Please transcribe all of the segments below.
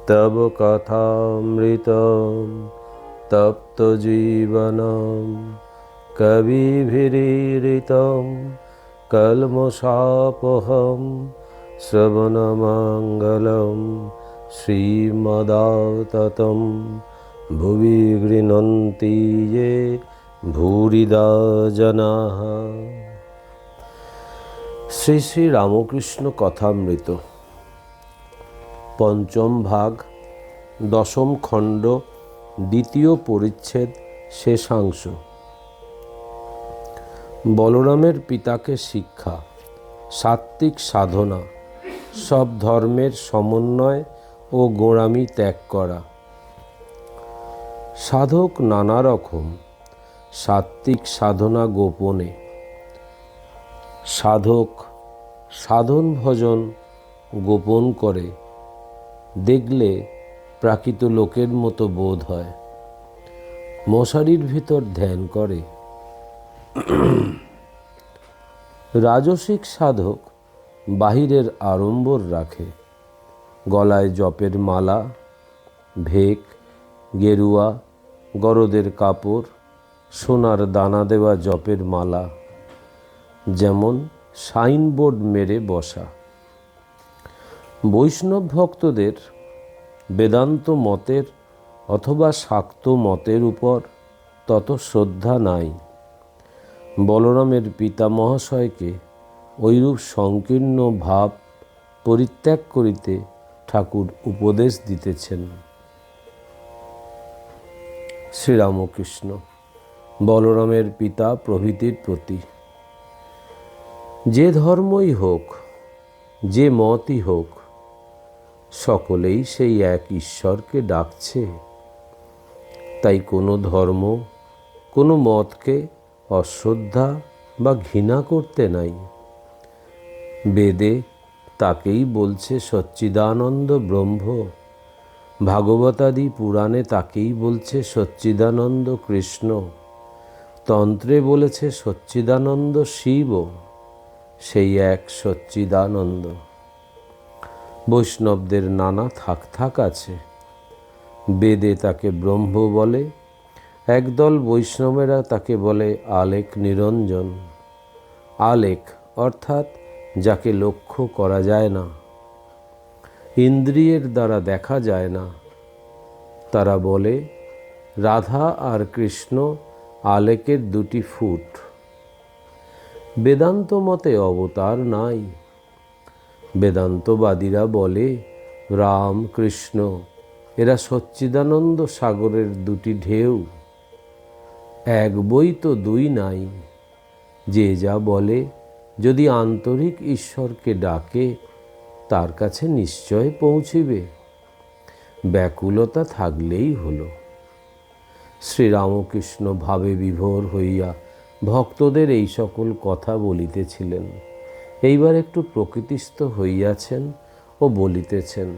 तव कथामृतं तप्तजीवनं कविभिरीरितं कल्मषापहं श्रवणमङ्गलं श्रीमदाततं भुवि गृह्णन्ति ये भूरिदा जनाः। শ্রী শ্রী রামকৃষ্ণ কথামৃত পঞ্চম ভাগ দশম খণ্ড দ্বিতীয় পরিচ্ছেদ শেষাংশ। বলরামের পিতাকে শিক্ষা, সাত্ত্বিক সাধনা, সব ধর্মের সমন্বয় ও গোঁড়ামি ত্যাগ করা। সাধক নানা রকম, সাত্ত্বিক সাধনা গোপনে। সাধক সাধন ভজন গোপন করে, দেখলে প্রাকৃত লোকের মতো বোধ হয়। মশারির ভিতর ধ্যান করে। রাজসিক সাধক বাহিরের আড়ম্বর রাখে, গলায় জপের মালা, ভেক, গেরুয়া, গরদের কাপড়, সোনার দানা দেওয়া জপের মালা, যেমন সাইনবোর্ড মেরে বসা। বৈষ্ণব ভক্তদের বেদান্ত মতের অথবা শাক্ত মতের উপর তত শ্রদ্ধা নাই। বলরামের পিতা মহাশয়কে ঐরূপ সংকীর্ণ ভাব পরিত্যাগ করিতে ঠাকুর উপদেশ দিতেছেন। শ্রীরামকৃষ্ণ বলরামের পিতা প্রভৃতির প্রতি। যে ধর্মই হোক, যে মতই হোক, সকলেই সেই এক ঈশ্বরকে ডাকছে। তাই কোনো ধর্ম, কোনো মতকে অশ্রদ্ধা বা ঘৃণা করতে নাই। বেদে তাকেই বলছে সচ্চিদানন্দ ব্রহ্ম, ভাগবতাদি পুরাণে তাকেই বলছে সচ্চিদানন্দ কৃষ্ণ, তন্ত্রে বলেছে সচ্চিদানন্দ শিব, সেই এক সচ্চিদানন্দ। বৈষ্ণবদের নানা থাক আছে। বেদে তাকে ব্রহ্ম বলে, একদল বৈষ্ণবেরা তাকে বলে আলেক নিরঞ্জন। আলেক অর্থাৎ যাকে লক্ষ্য করা যায় না, ইন্দ্রিয়ের দ্বারা দেখা যায় না। তারা বলে রাধা আর কৃষ্ণ আলেকের দুটি ফুট। বেদান্ত মতে অবতার নাই। বেদান্তবাদীরা বলে রাম কৃষ্ণ এরা সচ্চিদানন্দ সাগরের দুটি ঢেউ। এক বই তো দুই নাই। যে যা বলে, যদি আন্তরিক ঈশ্বরকে ডাকে তার কাছে নিশ্চয় পৌঁছিবে। ব্যাকুলতা থাকলেই হলো। শ্রীরামকৃষ্ণ ভাবে বিভোর হইয়া ভক্তদের এই সকল কথা বলিতেছিলেন। এইবার একটু প্রকৃতিস্থ হইয়াছেন ও বলিতেছেন,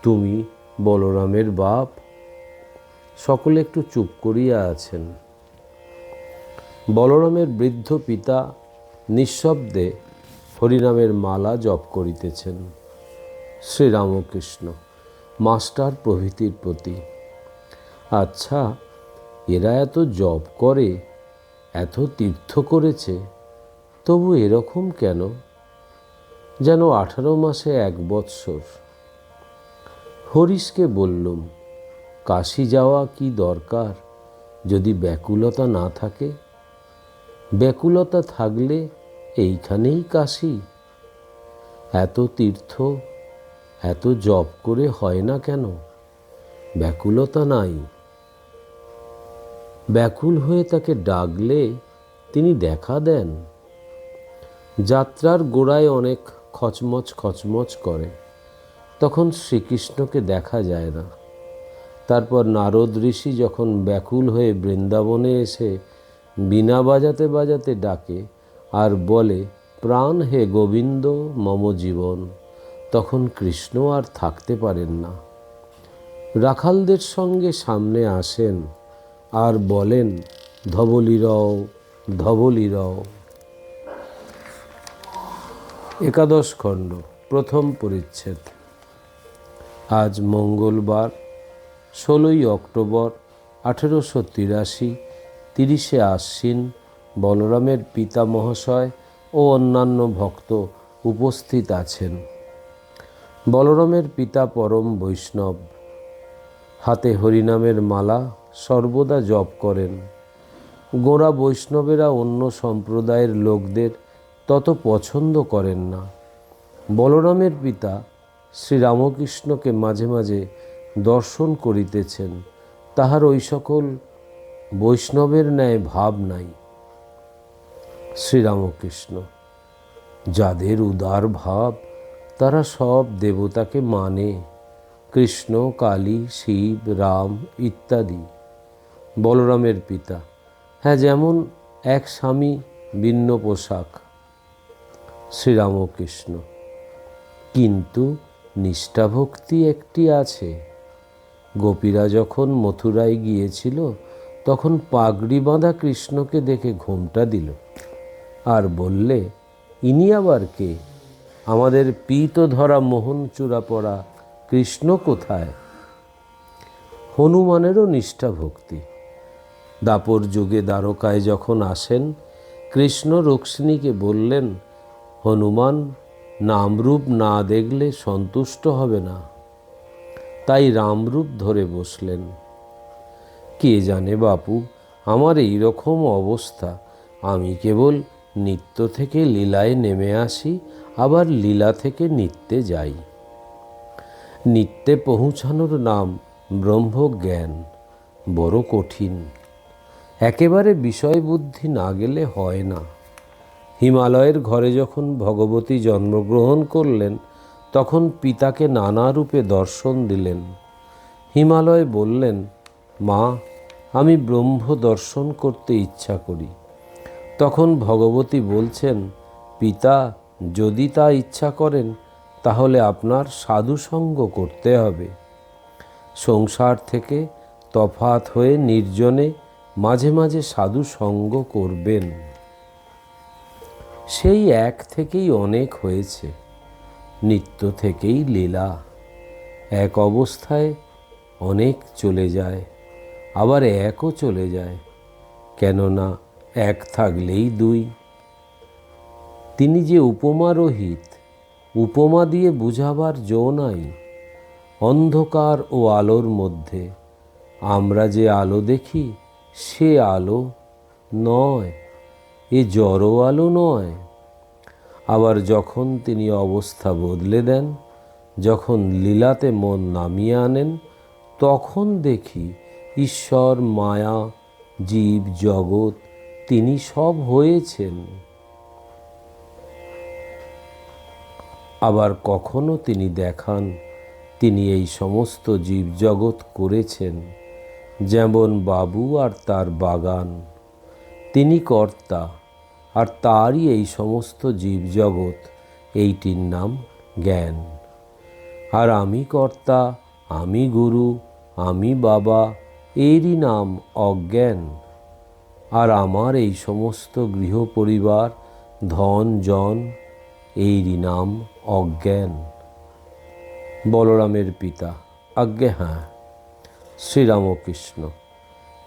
তুমি বলরামের বাপ। সকলে একটু চুপ করিয়া আছেন। বলরামের বৃদ্ধ পিতা নিঃশব্দে হরিনামের মালা জপ করিতেছেন। শ্রীরামকৃষ্ণ মাস্টার প্রভৃতির প্রতি, আচ্ছা, এরা এত জপ করে, এত তীর্থ করেছে, তবু এরকম কেন? যেন 18 মাসে 1 বৎসর। হরিশকে বললুম, কাশী যাওয়া কি দরকার যদি ব্যাকুলতা না থাকে? ব্যাকুলতা থাকলে এইখানেই কাশী। এত তীর্থ, এত জপ করে হয় না কেন? ব্যাকুলতা নাই। ব্যাকুল হয়ে তাকে ডাকলে তিনি দেখা দেন। যাত্রার গোড়ায় অনেক খচমচ করে, তখন শ্রীকৃষ্ণকে দেখা যায় না। তারপর নারদ ঋষি যখন ব্যাকুল হয়ে বৃন্দাবনে এসে বীণা বাজাতে বাজাতে ডাকে আর বলে, প্রাণ হে গোবিন্দ মম জীবন, তখন কৃষ্ণ আর থাকতে পারেন না। রাখালদের সঙ্গে সামনে আসেন আর বলেন, ধবলিরও ধবলিরও। একাদশ খণ্ড, প্রথম পরিচ্ছেদ। আজ মঙ্গলবার 16ই অক্টোবর 1883, 30শে আশ্বিন। বলরামের পিতা মহাশয় ও অন্যান্য ভক্ত উপস্থিত আছেন। বলরামের পিতা পরম বৈষ্ণব, হাতে হরিনামের মালা সর্বদা জপ করেন। গোঁড়া বৈষ্ণবেরা অন্য সম্প্রদায়ের লোকদের তত পছন্দ করেন না। বলরামের পিতা শ্রীরামকৃষ্ণকে মাঝে মাঝে দর্শন করিতেছেন, তাহার ওই সকল বৈষ্ণবের ন্যায় ভাব নাই। শ্রীরামকৃষ্ণ: যাদের উদার ভাব তারা সব দেবতাকে মানে, কৃষ্ণ, কালী, শিব, রাম ইত্যাদি। বলরামের পিতা: হ্যাঁ, যেমন এক স্বামী ভিন্ন পোশাক। শ্রীরামকৃষ্ণ: কিন্তু নিষ্ঠাভক্তি একটি আছে। গোপীরা যখন মথুরায় গিয়েছিল তখন পাগড়ি বাঁধা কৃষ্ণকে দেখে ঘোমটা দিল আর বললে, ইনি আবার কে? আমাদের পীত ধরা মোহন চূড়া পরা কৃষ্ণ কোথায়? হনুমানেরও নিষ্ঠা ভক্তি। দাপর যুগে দ্বারকায় যখন আসেন, কৃষ্ণ রুক্মিণীকে বললেন, হনুমান নামরূপ না দেখলে সন্তুষ্ট হবে না। তাই রামরূপ ধরে বসলেন। কে জানে বাপু, আমার এই রকম অবস্থা। আমি কেবল নিত্য থেকে লীলায় নেমে আসি, আবার লীলা থেকে নিত্যে যাই। নিত্যে পৌঁছানোর নাম ব্রহ্মজ্ঞান, বড় কঠিন। একেবারে বিষয় বুদ্ধি না গেলে হয় না। হিমালয়ের ঘরে যখন ভগবতী জন্মগ্রহণ করলেন তখন পিতাকে নানা রূপে দর্শন দিলেন। হিমালয় বললেন, মা, আমি ব্রহ্ম দর্শন করতে ইচ্ছা করি। তখন ভগবতী বলছেন, পিতা যদি তা ইচ্ছা করেন তাহলে আপনার সাধুসঙ্গ করতে হবে। সংসার থেকে তফাৎ হয়ে নির্জনে মাঝে মাঝে সাধুসঙ্গ করবেন। সেই এক থেকেই অনেক হয়েছে। নিত্য থেকেই লীলা। এক অবস্থায় অনেক চলে যায়, আবার একও চলে যায়, কেননা এক থাকলেই দুই। তিনি যে উপমা রহিত, উপমা দিয়ে বুঝাবার জো নাই। অন্ধকার ও আলোর মধ্যে আমরা যে আলো দেখি সে আলো নয়, এ জড় আলো নয়। আবার যখন তিনি অবস্থা বদলে দেন, যখন লীলাতে মন নামিয়ে আনেন, তখন দেখি ঈশ্বর, মায়া, জীব জগৎ তিনি সব হয়েছেন। আবার কখনো তিনি দেখান তিনি এই সমস্ত জীবজগৎ করেছেন, যেমন বাবু আর তার বাগান। তিনি কর্তা, আর তারই এই সমস্ত জীবজগৎ, এইটির নাম জ্ঞান। আর আমি কর্তা, আমি গুরু, আমি বাবা, এরই নাম অজ্ঞান। আর আমার এই সমস্ত গৃহ পরিবার, ধন জন, এরই নাম অজ্ঞান। বলরামের পিতা: আজ্ঞে হ্যাঁ। শ্রীরামকৃষ্ণ: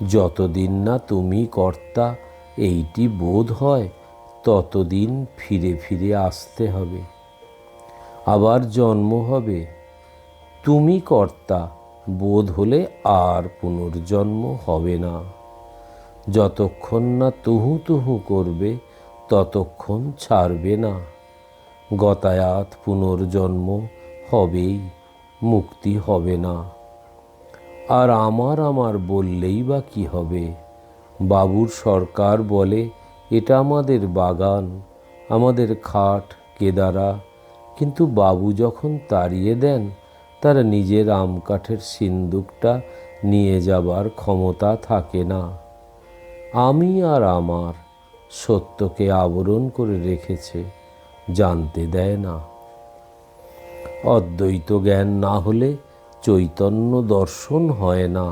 যতদিন না তুমি কর্তা এইটি বোধ হয়, ততদিন ফিরে ফিরে আসতে হবে। আবার জন্ম হবে। তুমি কর্তা বোধ হলে আর পুনর্জন্ম হবে না। যতক্ষণ না তুহু তুহু করবে ততক্ষণ ছাড়বে না। গতায়াত পুনর্জন্ম হবেই, মুক্তি হবে না। আর আমার আমার বললেই বা কি হবে? বাবুর সরকার বলে, এটা আমাদের বাগান, আমাদের খাট কেদারা। কিন্তু বাবু যখন তাড়িয়ে দেন, তার নিজের আম কাঠের সিন্দুকটা নিয়ে যাবার ক্ষমতা থাকে না। আমি আর আমার সত্যকে আবরণ করে রেখেছে, জানতে দেয় না। অদ্বৈত জ্ঞান না হলে চৈতন্য দর্শন হয় না।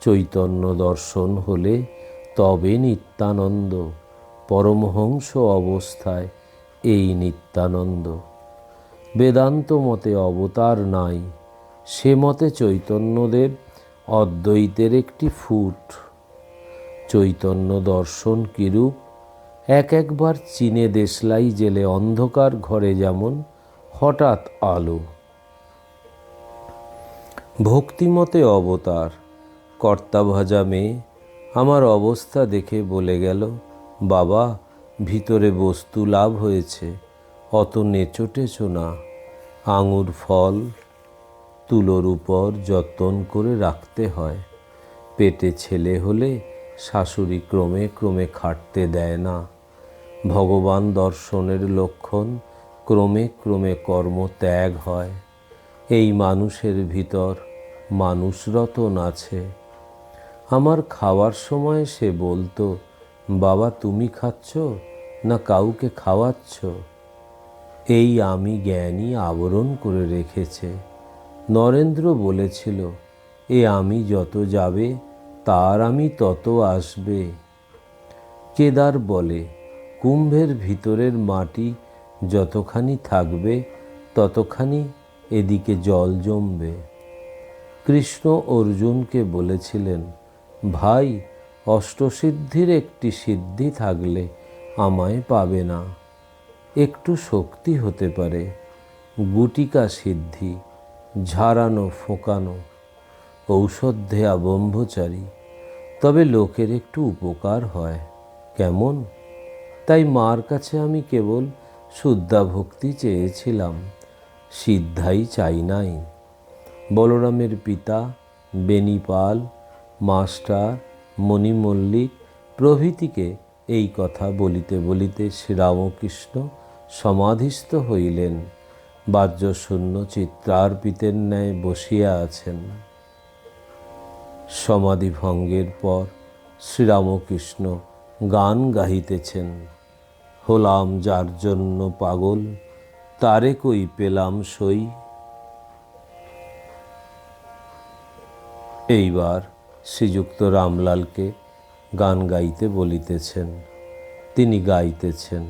চৈতন্য দর্শন হলে তবে নিত্যানন্দ পরমহংস অবস্থায় এই নিত্যানন্দ। বেদান্ত মতে অবতার নাই, সে মতে চৈতন্যদেব অদ্বৈতের একটি ফুট। চৈতন্য দর্শন কিরূপ, একবার চীনে দেশলাই জেলে অন্ধকার ঘরে যেমন হঠাৎ আলো। ভক্তিমতে অবতার। কর্তা ভাজা মেয়ে আমার অবস্থা দেখে বলে গেল, বাবা ভিতরে বস্তু লাভ হয়েছে, অত নেচোটেছো না। আঙুর ফল তুলোর উপর যত্ন করে রাখতে হয়। পেটে ছেলে হলে শাশুড়ি ক্রমে ক্রমে খাটতে দেয় না। ভগবান দর্শনের লক্ষণ ক্রমে ক্রমে কর্মত্যাগ হয়। এই মানুষের ভিতর মানুষ রতন আছে। আমার খাওয়ার সময় সে বলতো, বাবা তুমি খাচ্ছ না কাউকে খাওয়াচ্ছ? এই আমি জ্ঞানী আবরণ করে রেখেছে। নরেন্দ্র বলেছিল, এ আমি যত যাবে তার আমি তত আসবে। কেদার বলে, কুম্ভের ভিতরের মাটি যতখানি থাকবে ততখানি এদিকে জল জমবে। কৃষ্ণ অর্জুনকে বলেছিলেন, ভাই অষ্টসিদ্ধির একটি সিদ্ধি থাকলে আমায় পাবে না। একটু শক্তি হতে পারে, গুটিকা সিদ্ধি, ঝাড়ানো ফোঁকানো, ঔষধ দেয়া ব্রহ্মচারী, তবে লোকের একটু উপকার হয়। কেমন? তাই মার কাছে আমি কেবল শুদ্ধা ভক্তি চেয়েছিলাম, সিদ্ধাই চাই নাই। বলরামের পিতা বেনিপাল, মাস্টার, মণি মল্লিক প্রভৃতিকে এই কথা বলিতে বলিতে শ্রীরামকৃষ্ণ সমাধিস্থ হইলেন। বাহ্যশূন্য চিত্রার্পিতের ন্যায় বসিয়া আছেন। সমাধি ভঙ্গের পর শ্রীরামকৃষ্ণ গান গাহিতেছেন, হলাম যার জন্য পাগল, তারে কই পেলাম সই। এইবার শ্রীযুক্ত রামলালকে গান গাইতে বলিতেছেন। তিনি গাইতেছেন,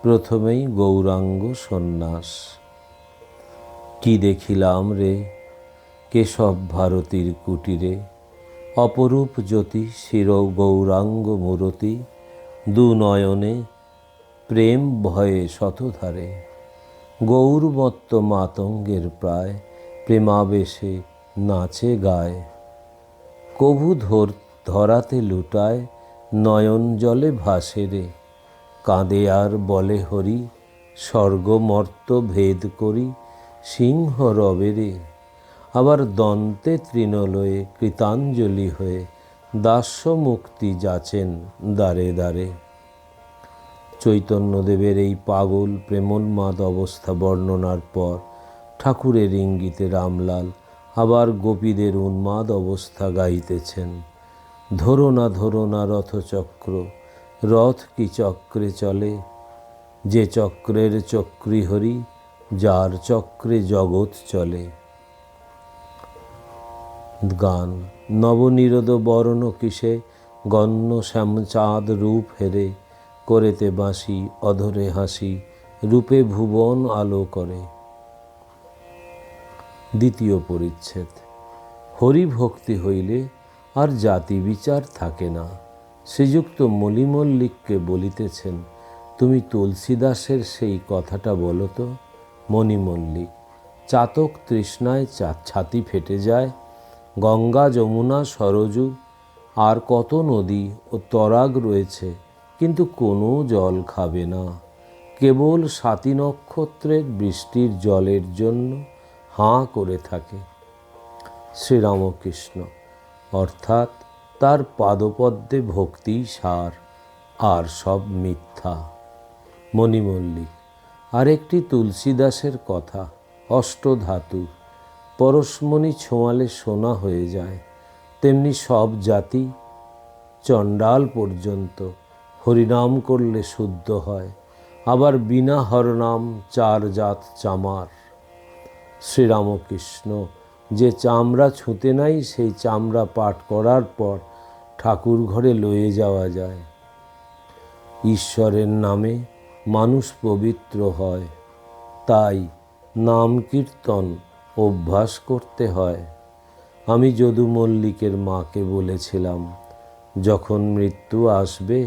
প্রথমেই গৌরাঙ্গ সন্ন্যাস। কি দেখিলাম রে কেশব ভারতীর কুটিরে, অপরূপ জ্যোতি শির গৌরাঙ্গ মূরতি, দু নয়নে প্রেম ভয়ে শতধারে, গৌরমত্ত মাতঙ্গের প্রায়, প্রেমাবেশে নাচে গায়। কভু ধরাতে লুটায়, নয়ন জলে ভাসে রে, কাঁদে আর বলে হরি, স্বর্গমর্ত ভেদ করি, সিংহ রবে রে। আবার দন্তে তৃণলয়ে কৃতাঞ্জলি হয়ে, দাস্য মুক্তি যাচেন দ্বারে দ্বারে। চৈতন্যদেবের এই পাগল প্রেমোন্মাদ অবস্থা বর্ণনার পর ঠাকুরের ইঙ্গিতে রামলাল আবার গোপীদের উন্মাদ অবস্থা গাইতেছেন। ধরো না রথচক্র, রথ কি চক্রে চলে, যে চক্রের চক্রী হরি, যার চক্রে জগৎ চলে। গান। নবনিরোদ বর্ণ কিসে, গণ্য শ্যামচাঁদ রূপ হেরে, করেতে বাঁশি অধরে হাসি, রূপে ভুবন আলো করে। দ্বিতীয় পরিচ্ছেদ। হরিভক্তি হইলে আর জাতি বিচার থাকে না। শ্রীযুক্ত মণিমল্লিককে বলিতেছেন, তুমি তুলসীদাসের সেই কথাটা বলো তো। মণিমল্লিক, চাতক তৃষ্ণায় ছাতি ফেটে যায়। গঙ্গা যমুনা সরজু আর কত নদী ও তরাগ রয়েছে, কিন্তু কোনো জল খাবে না, কেবল স্বাতী নক্ষত্রের বৃষ্টির জলের জন্য হাঁ করে থাকে। শ্রীরামকৃষ্ণ, অর্থাৎ তার পাদপদ্মে ভক্তি সার, আর সব মিথ্যা। মণিমল্লিক, আরেকটি তুলসীদাসের কথা, অষ্টধাতু, পরশমণি ছোঁয়ালে সোনা হয়ে যায়, তেমনি সব জাতি চণ্ডাল পর্যন্ত হরিনাম করলে শুদ্ধ হয়, আবার বিনা হরনাম চার জাত চামার। শ্রীরামকৃষ্ণ, যে চামড়া ছুঁতে নাই সেই চামড়া পাঠ করার পর ঠাকুর ঘরে লয়ে যাওয়া যায়। ঈশ্বরের নামে মানুষ পবিত্র হয়। তাই নাম কীর্তন অভ্যাস করতে হয়। আমি যদু মল্লিকের মাকে বলেছিলাম, যখন মৃত্যু আসবে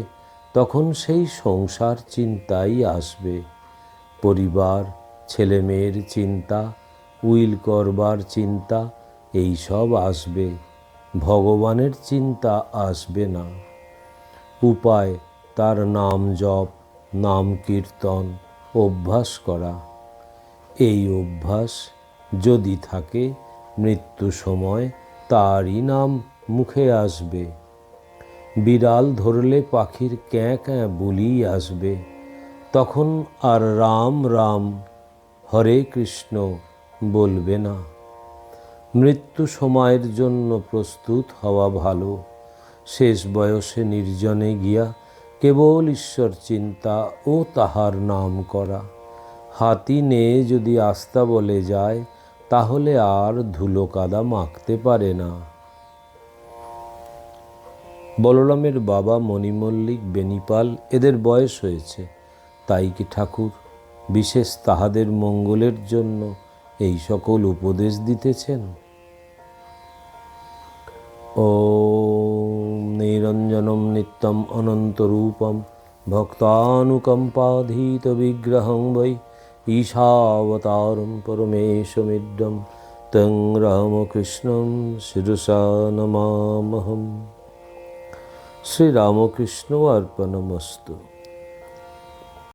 তখন সেই সংসার চিন্তাই আসবে। পরিবার, ছেলেমেয়ের চিন্তা, উইল করবার চিন্তা, এই সব আসবে। ভগবানের চিন্তা আসবে না। উপায় তার নাম জপ, নাম কীর্তন অভ্যাস করা। এই অভ্যাস যদি থাকে, মৃত্যু সময় তারই নাম মুখে আসবে। বিড়াল ধরলে পাখির ক্যাঁ ক্যাঁ বুলি আসবে। তখন আর রাম রাম হরে কৃষ্ণ বলবে না। মৃত্যু সময়ের জন্য প্রস্তুত হওয়া ভালো। শেষ বয়সে নির্জনে গিয়া কেবল ঈশ্বর চিন্তা ও তাহার নাম করা। হাতি নেয়ে যদি আস্তাবলে যায়, তাহলে আর ধুলো কাদা মাখতে পারে না। বলরামের বাবা মণিমল্লিক, বেনিপাল এদের বয়স হয়েছে, তাই কি ঠাকুর বিশেষ তাহাদের মঙ্গলের জন্য এই সকল উপদেশ দিতেছেন? ওম নিরঞ্জনম নিত্যম অনন্তরূপম ভক্তানুকম্পাধীত বিগ্রহং বৈ ঈশাবতারম পরমেশমিড্ডম তং রামকৃষ্ণম শিরসা নমামহম। শ্রীরামকৃষ্ণ অর্পণমস্তু।